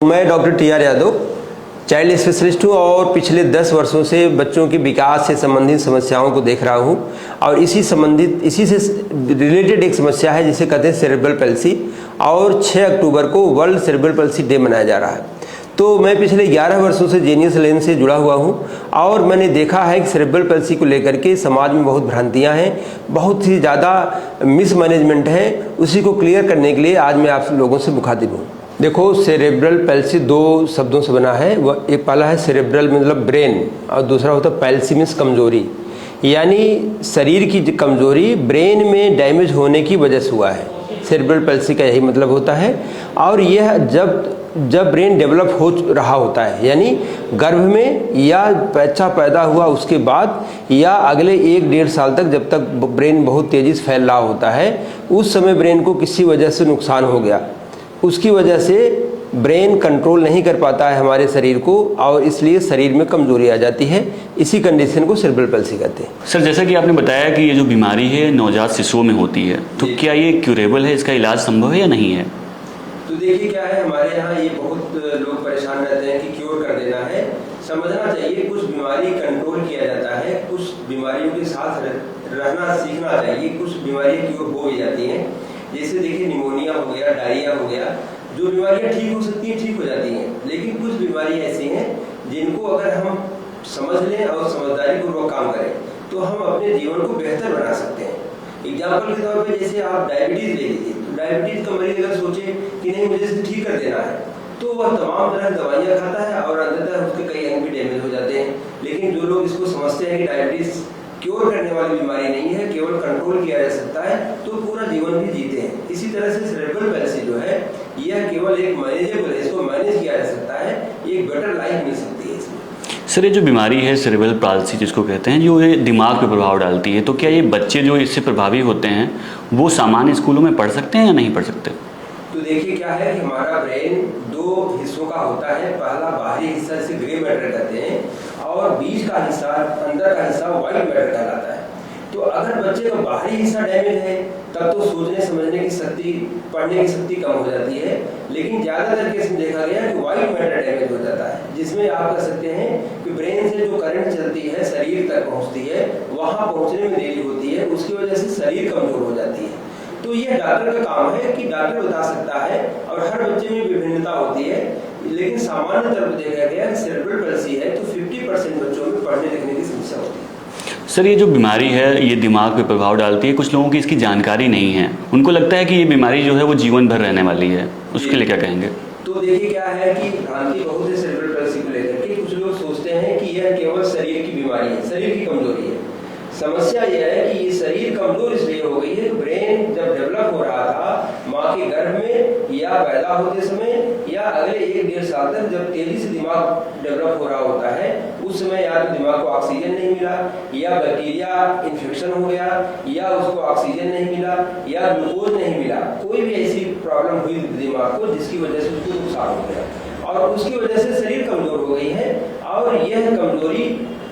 मैं doctor TR. Yadav child specialist हूँ और पिछले 10 वर्षों से बच्चों के विकास से संबंधित समस्याओं को देख रहा हूँ और इसी से रिलेटेड एक समस्या है जिसे कहते हैं सेरेब्रल पैल्सी और 6 अक्टूबर को वर्ल्ड सेरेब्रल पैल्सी डे मनाया जा रहा है। तो मैं पिछले 11 वर्षों से जेनियस लेन से जुड़ा हुआ हूँ और मैंने देखा है कि सेरेब्रल पैल्सी को लेकर के समाज में बहुत भ्रांतियाँ हैं, बहुत ही ज़्यादा मिसमैनेजमेंट है। उसी को क्लियर करने के लिए आज मैं आप लोगों से मुखातिब हूँ। देखो, सेरेब्रल पैल्सी 2 शब्दों से बना है। वह एक पहला है सेरेब्रल मतलब ब्रेन और दूसरा होता है पैल्सी मीन्स कमजोरी, यानी शरीर की कमजोरी ब्रेन में डैमेज होने की वजह से हुआ है। सेरेब्रल पैल्सी का यही मतलब होता है। और यह जब ब्रेन डेवलप हो रहा होता है, यानी गर्भ में या बच्चा पैदा हुआ उसके बाद या अगले 1-1.5 साल तक, जब तक ब्रेन बहुत तेज़ी से फैल रहा होता है, उस समय ब्रेन को किसी वजह से नुकसान हो गया, उसकी वजह से ब्रेन कंट्रोल नहीं कर पाता है हमारे शरीर को और इसलिए शरीर में कमजोरी आ जाती है। इसी कंडीशन को सेरेब्रल पैल्सी कहते हैं। सर, जैसा कि आपने बताया कि ये जो बीमारी है नवजात शिशुओं में होती है, तो क्या ये क्यूरेबल है, इसका इलाज संभव है या नहीं है? तो देखिए क्या है, हमारे यहाँ ये बहुत लोग परेशान रहते हैं कि क्योर कर देना है। समझना चाहिए कुछ बीमारी कंट्रोल किया जाता है, कुछ बीमारियों के साथ रहना सीखना चाहिए। कुछ बीमारियाँ क्योर हो भी जाती हैं, जैसे देखिए निमोनिया हो गया, डायरिया हो गया। जो बीमारियां ठीक हो सकती हैं ठीक हो जाती हैं, लेकिन कुछ बीमारियां ऐसी हैं जिनको अगर हम समझ लें और समझदारी पूर्वक काम करें तो हम अपने जीवन को बेहतर बना सकते हैं। एग्जाम्पल के तौर पे जैसे आप डायबिटीज ले लीजिए, तो डायबिटीज का मरीज अगर सोचे कि नहीं मुझे इसे ठीक कर देना है, तो वह तमाम तरह की दवाइयाँ खाता है और अंततः उसके कई अंग भी डैमेज हो जाते हैं। लेकिन जो लोग इसको समझते हैं कि डायबिटीज क्योर करने वाली बीमारी नहीं है, केवल कंट्रोल किया जा सकता है, तो पूरा जीवन भी जीते हैं। इसी तरह से सेरेब्रल पैल्सी जो है यह केवल एक मैनेजेबल है, इसको मैनेज किया जा सकता है, एक बेटर लाइफ मिल सकती है इसमें। सर, ये जो बीमारी है सेरेब्रल पैल्सी जिसको कहते हैं, जो ये दिमाग पे प्रभाव डालती है, तो क्या ये बच्चे जो इससे प्रभावी होते हैं वो सामान्य स्कूलों में पढ़ सकते हैं या नहीं पढ़ सकते? तो देखिए क्या है कि हमारा ब्रेन 2 हिस्सों का होता है। पहला बाहरी हिस्सा जिसे ग्रे मैटर कहते हैं और बीच का हिस्सा, अंदर का हिस्सा व्हाइट मैटर कहलाता है। तो अगर बच्चे का बाहरी हिस्सा डैमेज है तब तो सोचने समझने की शक्ति, पढ़ने की शक्ति कम हो जाती है। लेकिन ज्यादातर केस में देखा गया कि व्हाइट मैटर डैमेज हो जाता है, जिसमें आप कह सकते हैं कि ब्रेन से जो करंट चलती है शरीर तक पहुंचती है, वहां पहुंचने में देरी होती है, उसकी वजह से शरीर कमजोर हो जाती है। तो यह डॉक्टर का काम है कि डॉक्टर बता सकता है और हर बच्चे में विभिन्नता होती है। लेकिन सामान्य तौर पर देखा गया कि सेरेब्रल पैल्सी है तो 50% बच्चों में पढ़ने लिखने की समस्या होती है। सर, ये जो बीमारी है ये दिमाग पे प्रभाव डालती है, कुछ लोगों की इसकी जानकारी नहीं है, उनको लगता है कि ये बीमारी जो है वो जीवन भर रहने वाली है, उसके लिए क्या कहेंगे? तो देखिए क्या है कि भ्रांति बहुत है सेरेब्रल पैल्सी को लेकर के। कुछ लोग सोचते हैं कि यह केवल शरीर की बीमारी है, शरीर की कमजोरी है। समस्या यह है कि ये शरीर कमजोर इसलिए हो गई है, ब्रेन जब डेवलप हो रहा था माँ के गर्भ में या पैदा होते समय या अगले 1-1.5 साल तक जब तेजी से दिमाग डेवलप हो रहा होता है, उस समय या तो दिमाग को ऑक्सीजन नहीं मिला या बैक्टीरिया इन्फेक्शन हो गया या उसको ऑक्सीजन नहीं मिला या ग्लूकोज नहीं मिला, कोई भी ऐसी प्रॉब्लम हुई दिमाग को जिसकी वजह से उसको नुकसान हो गया और उसकी वजह से शरीर कमजोर हो गई है। और यह कमजोरी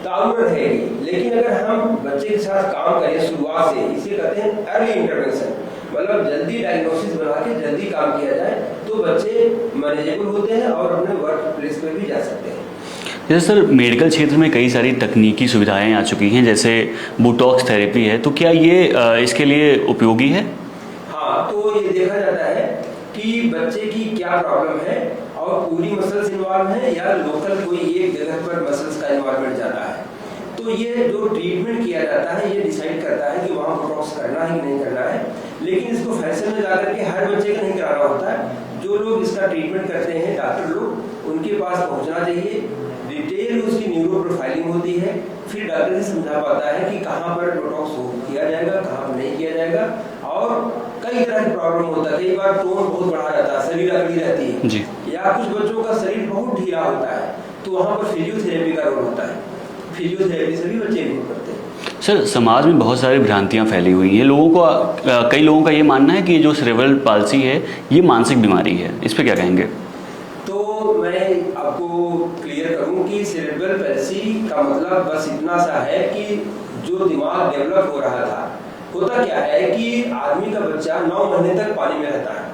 ताउम्र रहेगी। लेकिन अगर हम बच्चे के साथ काम करें शुरुआत से, इसे कहते हैं अर्ली इंटरवेंशन, मतलब जल्दी डायग्नोसिस बना के जल्दी काम किया जाए, तो बच्चे मैनेजेबल होते हैं और अपने वर्क प्लेस पे भी जा सकते हैं। जैसे सर, मेडिकल क्षेत्र में कई सारी तकनीकी सुविधाएं आ चुकी हैं, जैसे बोटॉक्स थेरेपी है, तो क्या ये इसके लिए उपयोगी है? हाँ, तो ये देखा जाता है कि बच्चे की क्या प्रॉब्लम है और पूरी मसल्स इन्वॉल्व है या लोकल कोई एक जगह पर मसल्स का इन्वॉल्वमेंट ज्यादा है। तो ये जो ट्रीटमेंट किया जाता है ये डिसाइड करता है कि वहाँ बोटॉक्स करना है कि नहीं करना है। लेकिन इसको फैशन में जाकर के हर बच्चे का नहीं कराना होता है। जो लोग इसका ट्रीटमेंट करते हैं डॉक्टर लोग, उनके पास पहुँचना चाहिए। डिटेल उसकी न्यूरो प्रोफाइलिंग होती है, फिर डॉक्टर से समझा पाता है कि कहाँ पर बोटॉक्स किया जाएगा, कहाँ पर नहीं किया जाएगा। और कई तरह की प्रॉब्लम होता है, कई बार टोन बहुत बढ़ा रहता है, शरीर अकड़ी रहती है जी। या कुछ बच्चों का शरीर बहुत ढीला होता है, तो वहाँ पर फिजियोथेरेपी का रोल होता है। फिजियोथेरेपी से भी बच्चे इंप्रूव करते हैं। सर, समाज में बहुत सारी भ्रांतियां फैली हुई हैं। कई लोगों का ये मानना है कि ये जो सेरेब्रल पैल्सी है ये मानसिक बीमारी है, इस पर क्या कहेंगे? तो मैं आपको क्लियर करूं कि सेरेब्रल पैल्सी का मतलब बस इतना सा है कि जो दिमाग डेवलप हो रहा था, होता क्या है कि आदमी का बच्चा 9 महीने तक पानी में रहता है।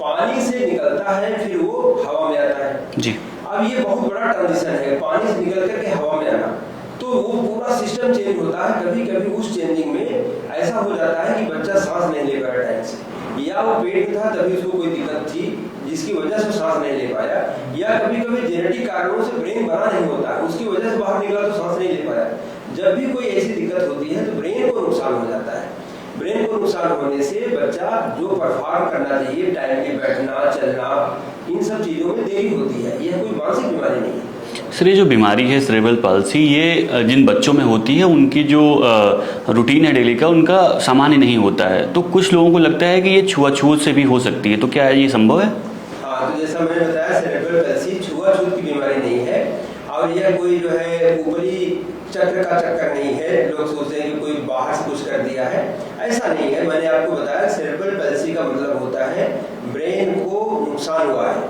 पानी से निकलता है फिर वो हवा में आता है जी। अब ये बहुत बड़ा ट्रांजिशन है, पानी से निकल करके हवा में आना, तो वो पूरा सिस्टम चेंज होता है। कभी कभी उस चेंजिंग में ऐसा हो जाता है कि बच्चा सांस नहीं ले पाया टाइम से, या वो पेट में था तभी उसको कोई दिक्कत थी जिसकी वजह से सांस नहीं ले पाया, या कभी कभी जेनेटिक कारणों से ब्रेन बना नहीं होता उसकी वजह से बाहर निकला तो सांस नहीं ले पाया। जब भी कोई ऐसी दिक्कत होती है तो ब्रेन को नुकसान हो जाता है। ब्रेन को नुकसान होने से बच्चा जो परफॉर्म करना चाहिए, टाइम पे बैठना चलना, इन सब चीजों में देरी होती है। यह कोई मानसिक बीमारी नहीं है। सर, ये जो बीमारी है सेरेब्रल पाल्सी, ये जिन बच्चों में होती है उनकी जो रूटीन है डेली का उनका सामान्य नहीं होता है, तो कुछ लोगों को लगता है कि ये छुआछूत से भी हो सकती है, तो क्या ये संभव है? हाँ, तो जैसा मैंने बताया सेरेब्रल पाल्सी छुआछूत की बीमारी नहीं है, और यह कोई जो है ऊपरी चक्र का चक्कर नहीं है। लोग सोचते हैं कि कोई बाहर से कुछ कर दिया है, ऐसा नहीं है। मैंने आपको बताया सेरेब्रल पाल्सी का मतलब होता है ब्रेन को नुकसान हुआ है,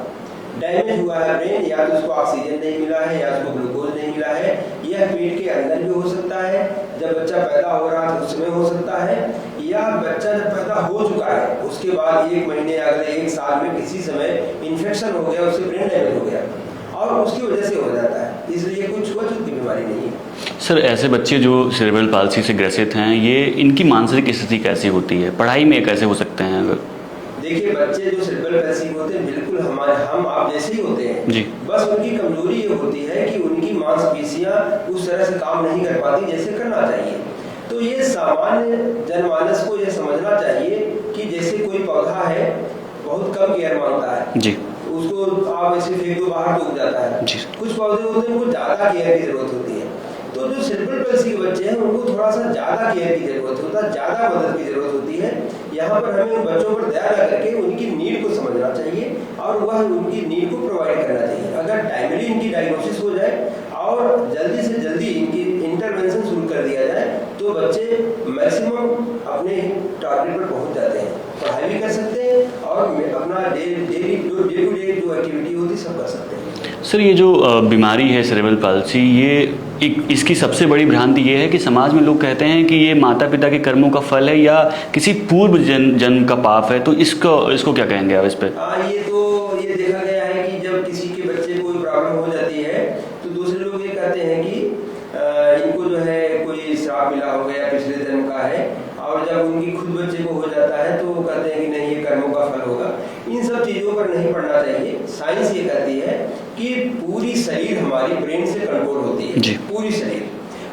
डैमेज हुआ है ब्रेन, या तो उसको ऑक्सीजन नहीं मिला है या उसको ग्लूकोज नहीं मिला है। यह पेट के अंदर भी हो सकता है, जब बच्चा पैदा हो रहा है तो उसमें हो सकता है, या बच्चा जब पैदा हो चुका है उसके बाद 1 महीने अगले 1 साल में किसी समय इन्फेक्शन हो गया, उससे ब्रेन डैमेज हो गया और उसकी वजह से हो जाता है। इसलिए कोई छुआछूत की बीमारी नहीं है। सर, ऐसे बच्चे जो सेरेब्रल पाल्सी से ग्रसित हैं, ये इनकी मानसिक स्थिति कैसी होती है, पढ़ाई में कैसे हो सकते हैं? अगर देखिए, बच्चे जो सेरेब्रल पाल्सी होते हैं बिल्कुल हम आप जैसे ही होते हैं जी। बस उनकी कमजोरी ये होती है कि उनकी मांसपेशियां उस तरह से काम नहीं कर पाती जैसे करना चाहिए। तो ये सामान्य जनमानस को ये समझना चाहिए कि जैसे कोई पौधा है बहुत कम केयर मांगता है जी, उसको आप ऐसे फेंक दो बाहर तो उग जाता है। जी। कुछ पौधे होते हैं उनको ज्यादा केयर की जरूरत होती है। तो जो सेरेब्रल पाल्सी के बच्चे हैं उनको थोड़ा सा ज्यादा केयर की जरूरत होता है, ज्यादा मदद की जरूरत होती है। यहाँ पर हमें उन बच्चों पर दया न करके उनकी नीड को समझना चाहिए और वह उनकी नीड को प्रोवाइड करना चाहिए। अगर टाइमली इनकी डायग्नोसिस हो जाए और जल्दी से जल्दी इनकी इंटरवेंशन शुरू कर दिया जाए तो बच्चे मैक्सिमम अपने टारगेट पर पहुंच जाते हैं, पढ़ाई भी कर सकते हैं और अपना डे टू डे जो एक्टिविटी होती है सब कर सकते हैं। सर, ये जो बीमारी है सेरेब्रल पाल्सी, ये इसकी सबसे बड़ी भ्रांति ये है कि समाज में लोग कहते हैं कि ये माता पिता के कर्मों का फल है या किसी पूर्व जन्म का पाप है, तो इसको क्या कहेंगे आप इस पे? हाँ, ये देखा गया है कि जब किसी के बच्चे को प्रॉब्लम हो जाती है तो दूसरे लोग ये कहते हैं कि इनको जो है कोई श्राप मिला हो गया पिछले जन्म का है, और जब उनकी खुद बच्चे को हो जाता है तो वो कहते हैं कि नहीं ये कर्मों का फल होगा। इन सब चीजों पर नहीं पढ़ना चाहिए। साइंस ये कहती है कि पूरी शरीर हमारी ब्रेन से कंट्रोल होती है, पूरी शरीर।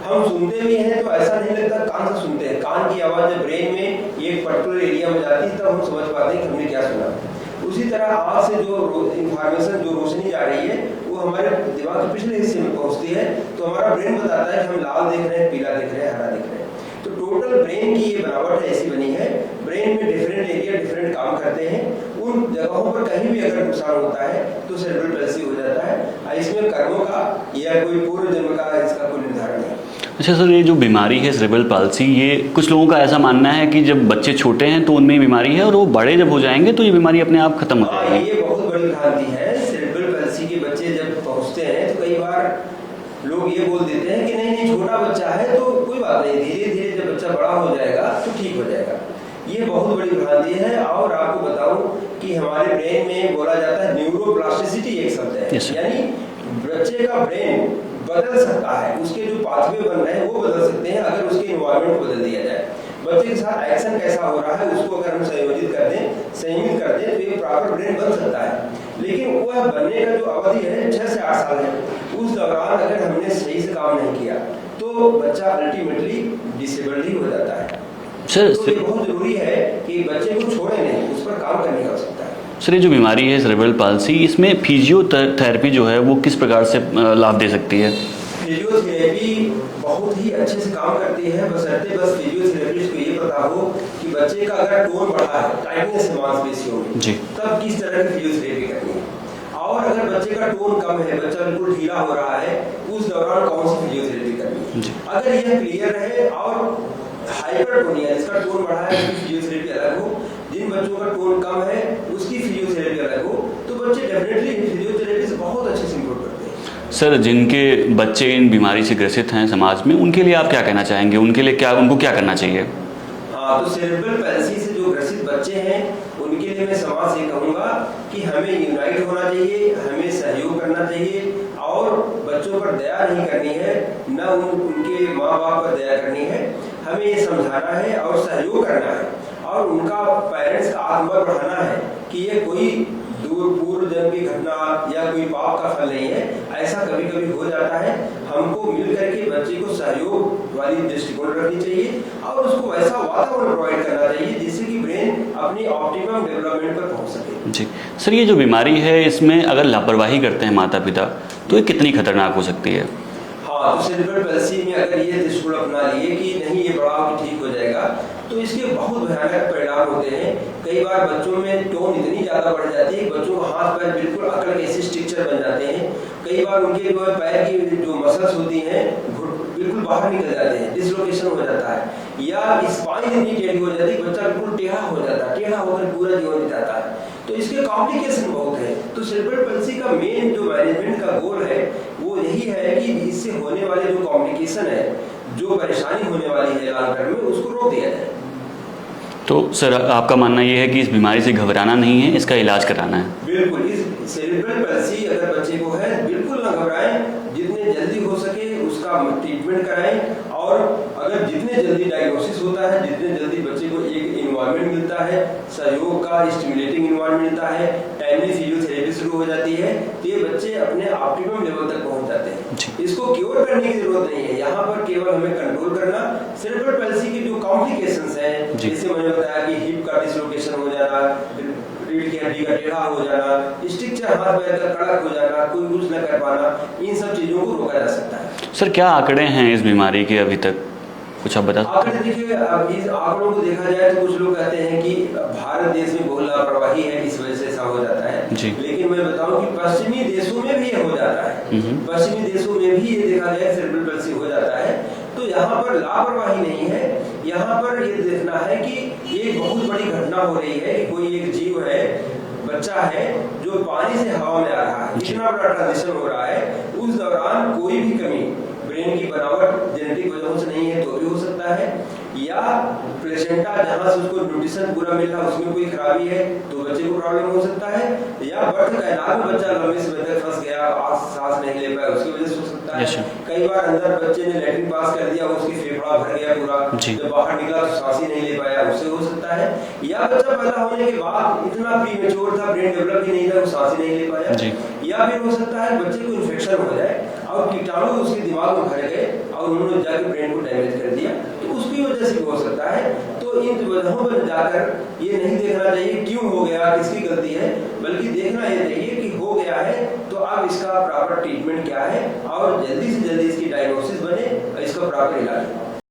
हम सुनते भी हैं तो ऐसा नहीं लगता कान से सुनते हैं, कान की आवाज जब ब्रेन में एक पर्टिकुलर एरिया में जाती है तब हम समझ पाते हैं कि हमने क्या सुना। उसी तरह आँख से जो इंफॉर्मेशन जो रोशनी जा रही है वो हमारे दिमाग के पिछले हिस्से में पहुंचती है, तो हमारा ब्रेन बताता है कि हम लाल देख रहे हैं, पीला देख रहे हैं, हरा देख रहे हैं। तो टोटल ब्रेन की ये बनावट ऐसी बनी है, ब्रेन में डिफरेंट एरिया डिफरेंट काम करते हैं। उन जगहों पर कहीं भी अगर नुकसान होता है तो सेरेब्रल पाल्सी हो जाता है। इसमें कर्मों का या कोई पूर्व जन्म का इसका कोई निर्धारण नहीं। अच्छा सर, ये जो बीमारी है सेरेब्रल पाल्सी, ये कुछ लोगों का ऐसा मानना है कि जब बच्चे छोटे हैं तो उनमें बीमारी है और वो बड़े जब हो जाएंगे तो ये बीमारी अपने आप खत्म हो जाएगी। ये बहुत बड़ी भ्रांति है। सेरेब्रल पाल्सी के बच्चे जब पहुंचते हैं तो कई बार लोग ये बोल देते हैं कि नहीं छोटा बच्चा है तो कोई बात नहीं, धीरे धीरे जब बच्चा बड़ा हो जाएगा तो ठीक हो जाएगा। ये बहुत बड़ी भ्रांति है। और आपको बताऊं कि हमारे ब्रेन में बोला जाता है न्यूरोप्लास्टिसिटी एक शब्द है, यानी बच्चे का ब्रेन बदल सकता है, उसके जो पाथवे बन रहे हैं वो बदल सकते हैं अगर उसके एनवायरनमेंट को बदल दिया जाए। बच्चे के साथ एक्शन कैसा हो रहा है उसको अगर हम संयोजित कर दें, संयमित कर दें तो एक प्रॉपर ब्रेन बन सकता है। लेकिन वह बनने का जो अवधि है 6 से 8 साल है, उस दौरान अगर हमने सही से काम नहीं किया तो बच्चा अल्टीमेटली डिसेबल्ड ही हो जाता है। सर, तो ये बहुत जरूरी है कि बच्चे को छोड़े नहीं, उस पर काम करने की आवश्यकता है। सर, ये जो बीमारी है सेरेब्रल पाल्सी, इसमें फिजियोथेरेपी जो है वो किस प्रकार से लाभ दे सकती है? फिजियोथेरेपी बहुत ही अच्छे से काम करती है, बशर्ते बस फिजियोथेरेपिस्ट को ये पता हो कि बच्चे का अगर टोन बढ़ा है, टाइटनेस है मांसपेशियों में, तब किस तरह की फिजियोथेरेपी करनी है। और अगर बच्चे का टोन कम है, बच्चा बिल्कुल ढीला हो रहा है, उस दौरान कौन सी फिजियोथेरेपी करनी है। अगर यह क्लियर रहे और हाइपरटोनिया जिसका टोन बढ़ा है उसकी फिजियोथेरेपी अलग हो, जिन बच्चों का टोन कम है उसकी फिजियोथेरेपी अलग हो, तो बच्चे डेफिनेटली फिजियोथेरेपी से बहुत अच्छे से इंप्रूव करते हैं। सर, जिनके बच्चे इन बीमारी से ग्रसित हैं समाज में, उनके लिए आप क्या कहना चाहेंगे? उनके लिए उनको क्या करना चाहिए? हाँ, तो सेरेब्रल पाल्सी से जो ग्रसित बच्चे हैं उनके लिए मैं समाज से कहूँगा कि हमें यूनाइट होना चाहिए, हमें सहयोग करना चाहिए और बच्चों पर दया नहीं करनी है, न उनके माँ बाप पर दया करनी है। हमें ये समझाना है और सहयोग करना है और उनका पेरेंट्स का आत्मबल बढ़ाना है कि ये कोई पूर्व जन्म की घटना या कोई पाप का फल नहीं है। ऐसा कभी कभी हो जाता है, हमको मिल करके बच्चे को सहयोग वाली दृष्टिकोण रखनी चाहिए और उसको वैसा वातावरण प्रोवाइड करना चाहिए जिससे कि ब्रेन अपनी ऑप्टिमम डेवलपमेंट पर पहुंच सके। जी सर, ये जो बीमारी है इसमें अगर लापरवाही करते हैं माता पिता तो ये कितनी खतरनाक हो सकती है? हाँ, तो सेरेब्रल पैल्सी में अगर ये दृष्टिकोण अपना लिए कि नहीं ये बड़ा होकर ठीक हो जाएगा तो इसके बहुत भयानक परिणाम होते हैं। कई बार बच्चों में टोन इतनी ज्यादा बढ़ जाती है, बच्चों का हाथ पैर बिल्कुल अकड़ के ऐसे स्ट्रक्चर बन जाते हैं। कई बार उनके जो है पैर की जो मसल्स होती हैं बिल्कुल बाहर निकल जाते हैं, डिसलोकेशन हो जाता है या स्पाइन इतनी टेढ़ी हो जाती है, बच्चा बिल्कुल टेढ़ा हो जाता है, टेढ़ा होकर पूरा जीवन बिताता है। तो इसके कॉम्प्लिकेशन बहुत है। तो सेरेब्रल पैल्सी का मेन जो मैनेजमेंट का गोल है वो यही है कि इससे होने वाले जो कॉम्प्लिकेशन है, जो परेशानी होने वाली है लॉन्ग टर्म में, उसको रोक दिया जाए। तो सर आपका मानना ये है कि इस बीमारी से घबराना नहीं है, इसका इलाज कराना है? बिल्कुल, इस सेरेब्रल पैल्सी अगर बच्चे को है बिल्कुल ना घबराएं, जितने जल्दी हो सके उसका ट्रीटमेंट कराएं और अगर जितने जल्दी डायग्नोसिस होता है, जितने जल्दी बच्चे को एक इन्वायरमेंट मिलता है, सहयोग का स्टिमुलेटिंग इन्वायरमेंट मिलता है, टाइमली फिजियोथेरेपी शुरू हो जाती है, तो ये बच्चे अपने ऑप्टिमम लेवल तक पहुंच जाते हैं। इसको क्योर करने की जरूरत नहीं है, यहाँ पर केवल हमें कंट्रोल करना। सेरेब्रल पैल्सी की जो कॉम्प्लिकेशंस हैं, जैसे मैंने बताया कि हिप का डिसलोकेशन हो जाना, रीढ़ की हड्डी का टेढ़ा हो जाना, स्ट्रक्चर हाथ पैर का कड़क हो जाना, कोई कुछ न कर पाना, इन सब चीजों को रोका जा सकता है। सर क्या आंकड़े हैं इस बीमारी के अभी तक, कुछ आप बता सकते हैं? आंकड़े देखिए, इस आंकड़ों को देखा जाए तो कुछ लोग कहते हैं कि भारत देश में बहुत लापरवाही है, इस वजह से ऐसा हो जाता है जी। लेकिन मैं बताऊं कि पश्चिमी देशों में भी ये हो जाता है। पश्चिमी देशों में भी ये देखा जाए सेरेब्रल पैल्सी हो जाता है। तो यहाँ पर लापरवाही नहीं है, यहाँ पर ये देखना है कि एक बहुत बड़ी घटना हो रही है कि कोई एक जीव है, बच्चा है जो पानी से हवा में आ रहा है, इतना बड़ा ट्रांजिशन हो रहा है, उस दौरान कोई भी कमी ब्रेन की बनावट जेनेटिक वजहों से नहीं है तो भी हो सकता है, या प्लेसेंटा जहां से उसको न्यूट्रिशन पूरा मिल रहा है उसमें कोई खराबी है तो बच्चे को प्रॉब्लम हो सकता है, या बर्थ कैनाल में बच्चा लंबे समय तक फंस गया, सांस नहीं ले पाया, उसकी वजह से हो सकता है। कई बार अंदर बच्चे ने लैट्रिन पास कर दिया, उसकी फेफड़ा भर गया पूरा, जब बाहर निकला तो सांस ही नहीं ले पाया, उससे हो सकता है। या बच्चा पैदा होने के बाद इतना प्रीमेच्योर था, ब्रेन डेवलप ही नहीं था, वो सांस ही नहीं ले पाया। या फिर हो सकता है बच्चे को इन्फेक्शन हो जाए और कीटाणु उसके दिमाग में भर गए और उन्होंने जाके ब्रेन को डैमेज कर दिया, तो उसकी वजह से भी हो सकता है। तो इन वजहों पर जाकर ये नहीं देखना चाहिए क्यों हो गया, किसकी गलती है, बल्कि देखना ये चाहिए कि हो गया है तो अब इसका प्रॉपर ट्रीटमेंट क्या है और जल्दी से जल्दी इसकी डायग्नोसिस बने और इसका प्रॉपर इलाज हो।